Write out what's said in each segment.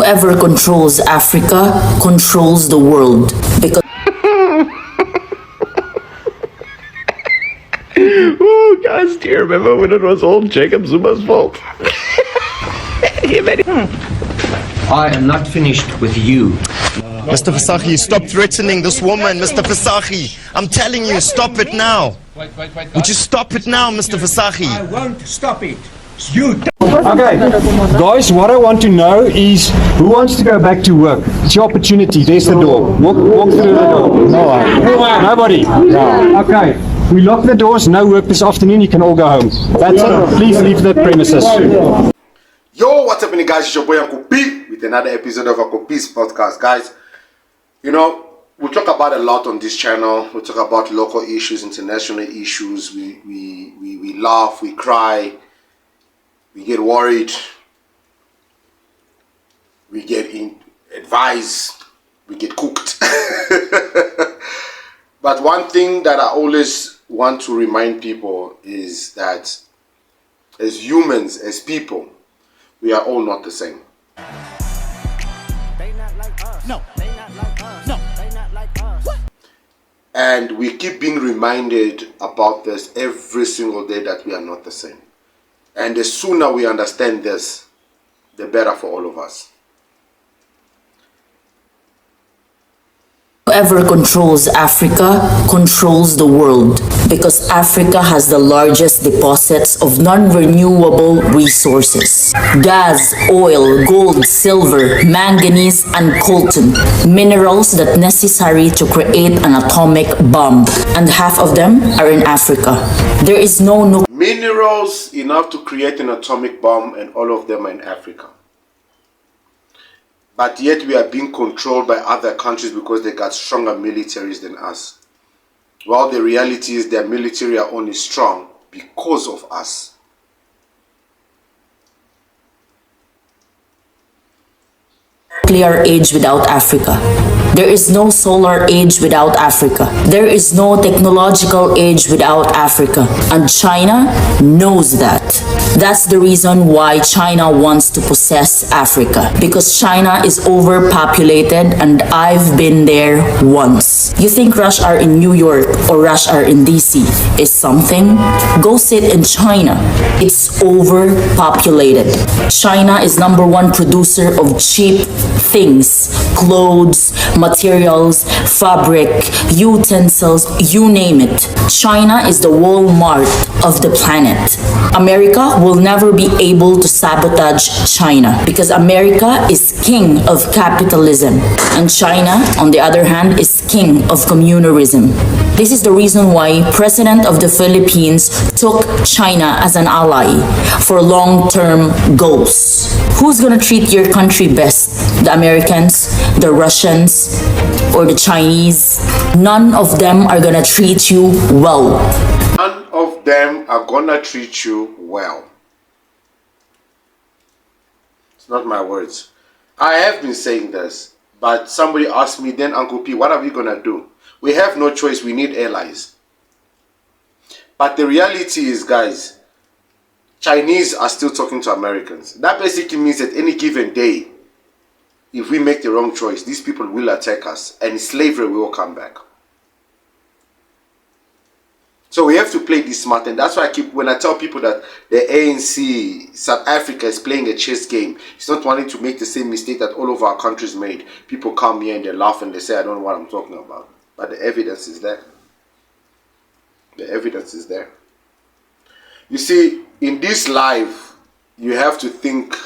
Whoever controls Africa controls the world because Oh, guys, do you remember when it was all Jacob Zuma's fault? I am not finished with you. Mr. Visagie, stop threatening this woman, Mr. Visagie. I'm telling you, stop it now. Would you stop it now, Mr. Visagie? I won't stop it. You Okay, guys, what I want to know is who wants to go back to work? It's your opportunity. There's the door. Walk through the door. No one. Nobody? No. Okay. We lock the doors. No work this afternoon. You can all go home. That's it. Please leave the premises. Yo, what's happening, guys? It's your boy Uncle P with another episode of Uncle P's podcast. Guys, you know, we talk about a lot on this channel. We talk about local issues, international issues. We laugh, we cry, we get worried, we get advice, we get cooked. But one thing that I always want to remind people is that as humans, as people, we are all not the same. They not like us. No. They not like us. No. They not like us. What? And we keep being reminded about this every single day that we are not the same. And the sooner we understand this, the better for all of us. whoever controls Africa controls the world because Africa has the largest deposits of non-renewable resources. Gas, oil, gold, silver, manganese, and coltan, minerals that necessary to create an atomic bomb, and half of them are in Africa. There is no minerals enough to create an atomic bomb, and all of them are in Africa. But yet we are being controlled by other countries because they got stronger militaries than us. Well, the reality is their military are only strong because of us. nuclear age without Africa. There is no solar age without Africa. There is no technological age without Africa. And China knows that. That's the reason why China wants to possess Africa. Because China is overpopulated, and I've been there once. You think Rush are in New York or Rush are in DC is something? Go sit in China. It's overpopulated. China is #1 producer of cheap things, clothes, materials, fabric, utensils, you name it. China is the Walmart of the planet. America will never be able to sabotage China because America is king of capitalism, and China, on the other hand, is king of communalism. This is the reason why President of the Philippines took China as an ally for long-term goals. Who's gonna treat your country best? The Americans, the Russians, or the Chinese? None of them are gonna treat you well. None of them are gonna treat you well. It's not my words. I have been saying this, but somebody asked me, then Uncle P, what are we gonna do? We have no choice, we need allies. But the reality is, guys, Chinese are still talking to Americans. That basically means that any given day, if we make the wrong choice, these people will attack us and slavery will come back. So we have to play this smart, and that's why when I tell people that the ANC, South Africa is playing a chess game, it's not wanting to make the same mistake that all of our countries made. People come here and they laugh and they say, I don't know what I'm talking about. But the evidence is there. The evidence is there. You see, in this life, you have to think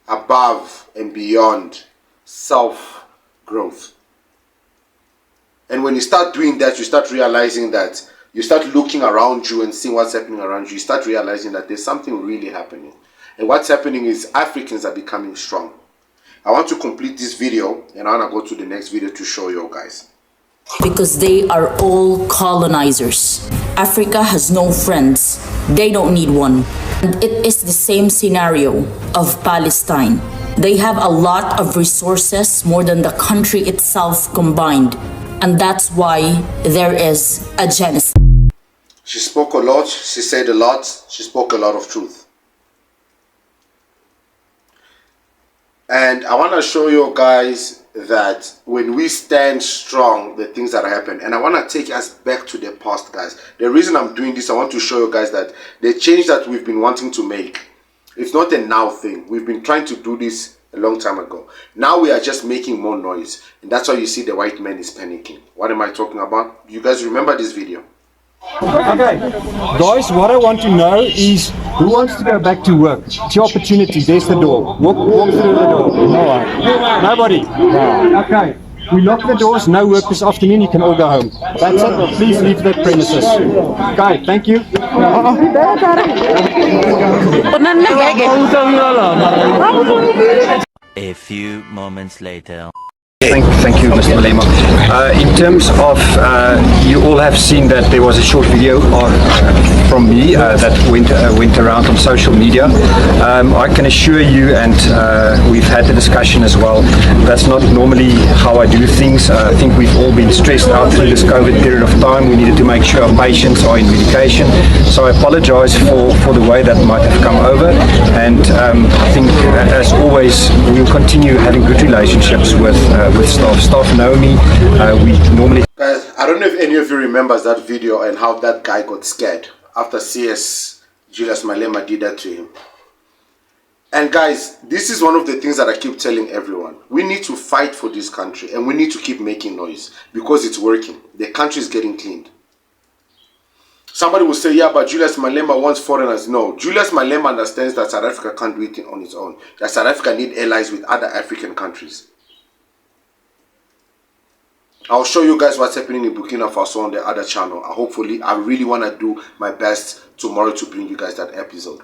above and beyond self-growth. And when you start doing that, you start realizing that, you start looking around you and seeing what's happening around you, you start realizing that there's something really happening. And what's happening is Africans are becoming strong. I want to complete this video, and I want to go to the next video to show you guys. Because they are all colonizers. Africa has no friends. They don't need one. And it is the same scenario of Palestine. They have a lot of resources, more than the country itself combined. And that's why there is a genocide. She spoke a lot, she said a lot, she spoke a lot of truth. And I want to show you guys that when we stand strong, the things that happen. And I want to take us back to the past, guys. The reason I'm doing this, I want to show you guys that the change that we've been wanting to make, it's not a now thing. We've been trying to do this a long time ago. Now we are just making more noise. And that's why you see the white man is panicking. What am I talking about? You guys remember this video? Okay, guys, what I want to know is who wants to go back to work? It's your opportunity. There's the door. Walk through the door. No one. Nobody? No. Okay. We lock the doors. No work this afternoon. You can all go home. That's it. Please leave the premises. Okay, thank you. A few moments later. Thank you, Mr. Malema. In terms of, you all have seen that there was a short video from me that went around on social media. I can assure you, and we've had the discussion as well, that's not normally how I do things. I think we've all been stressed out through this COVID period of time. We needed to make sure our patients are in medication. So I apologize for the way that might have come over. And I think, as always, we'll continue having good relationships with staff. Staff know me. We normally... Guys, I don't know if any of you remembers that video and how that guy got scared after CS Julius Malema did that to him. And guys, this is one of the things that I keep telling everyone. We need to fight for this country and we need to keep making noise because it's working. The country is getting cleaned. Somebody will say, yeah, but Julius Malema wants foreigners. No, Julius Malema understands that South Africa can't do it on its own. That South Africa needs allies with other African countries. I'll show you guys what's happening in Burkina Faso on the other channel. Hopefully, I really want to do my best tomorrow to bring you guys that episode.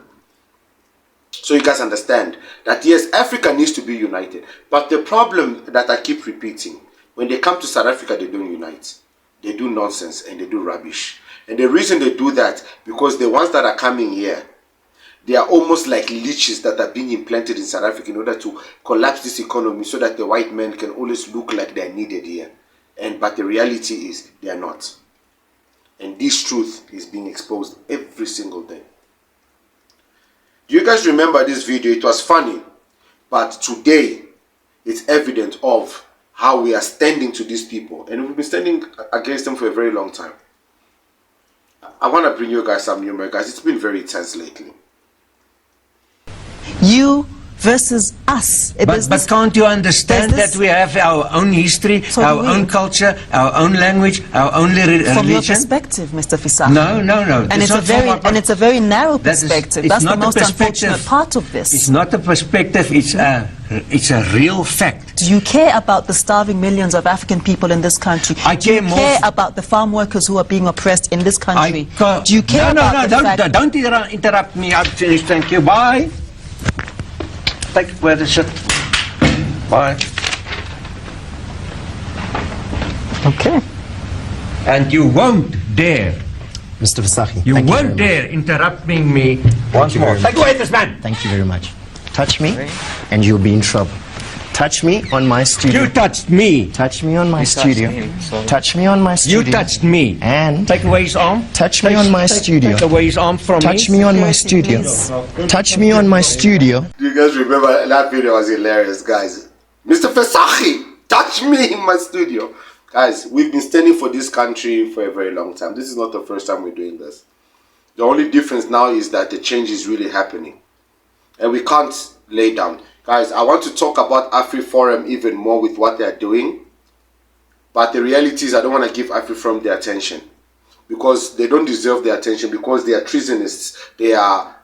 So you guys understand that yes, Africa needs to be united. But the problem that I keep repeating, when they come to South Africa, they don't unite. They do nonsense and they do rubbish. And the reason they do that, because the ones that are coming here, they are almost like leeches that are being implanted in South Africa in order to collapse this economy so that the white men can always look like they are needed here. But the reality is they are not. And this truth is being exposed every single day. Do you guys remember this video? It was funny. But today, it's evident of how we are standing to these people. And we've been standing against them for a very long time. I want to bring you guys some humor, guys. It's been very tense lately. You versus us. But can't you understand that we have our own history, our own culture, our own language, our own religion? From your perspective, Mr. Fissachi. No. And it's a very narrow perspective. That's the most unfortunate part of this. It's not a perspective. It's a real fact. Do you care about the starving millions of African people in this country? I care more. Do you care about the farm workers who are being oppressed in this country? Do you care about the fact... Don't interrupt me. I've finished. Thank you. Bye. Take where to sit. Bye. Okay. And you won't dare. Mr. Fissachi, You thank won't very dare interrupting me once more. Take away this man. Thank you very much. Touch me, and you'll be in trouble. Touch me on my studio. You touched me. Touch me on my studio. Touch me on my studio. You touched me. And take away his arm. Touch me on my studio. Take away his arm from me. Touch me on my studio. Touch me on my studio. Do you guys remember that video? Was hilarious, guys. Mr. Fissachi, touch me in my studio. Guys, we've been standing for this country for a very long time. This is not the first time we're doing this. The only difference now is that the change is really happening. And we can't lay down. Guys, I want to talk about AfriForum even more with what they are doing. But the reality is I don't want to give AfriForum their attention. Because they don't deserve their attention. Because they are treasonists. They are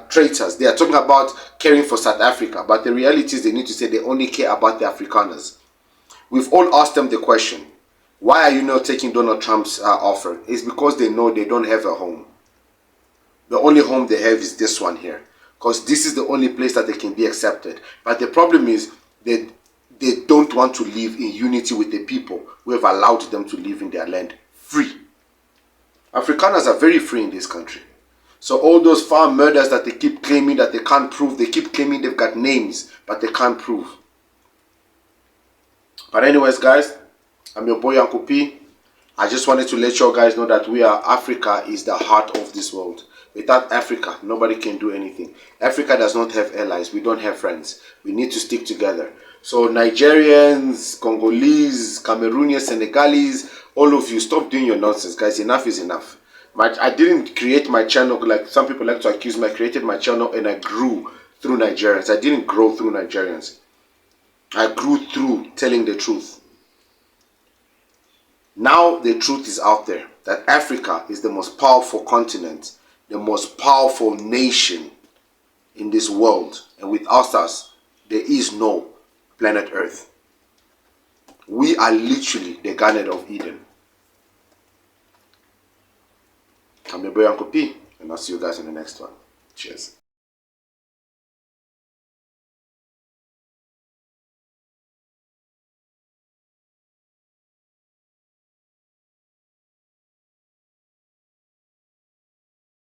traitors. They are talking about caring for South Africa. But the reality is they need to say they only care about the Afrikaners. We've all asked them the question. Why are you not taking Donald Trump's offer? It's because they know they don't have a home. The only home they have is this one here. Because this is the only place that they can be accepted. But the problem is they don't want to live in unity with the people who have allowed them to live in their land free. Afrikaners are very free in this country. So all those farm murders that they keep claiming that they can't prove, they keep claiming they've got names, but they can't prove. But anyways, guys, I'm your boy Uncle P. I just wanted to let you guys know that Africa is the heart of this world. Without Africa, nobody can do anything. Africa does not have allies. We don't have friends. We need to stick together. So Nigerians, Congolese, Cameroonians, Senegalese, all of you, stop doing your nonsense, guys. Enough is enough. I didn't create my channel like some people like to accuse me. I created my channel and I grew through Nigerians. I didn't grow through Nigerians. I grew through telling the truth. Now the truth is out there that Africa is the most powerful continent, the most powerful nation in this world. And without us, there is no planet Earth. We are literally the Garden of Eden. I'm your boy Uncle P, and I'll see you guys in the next one. Cheers.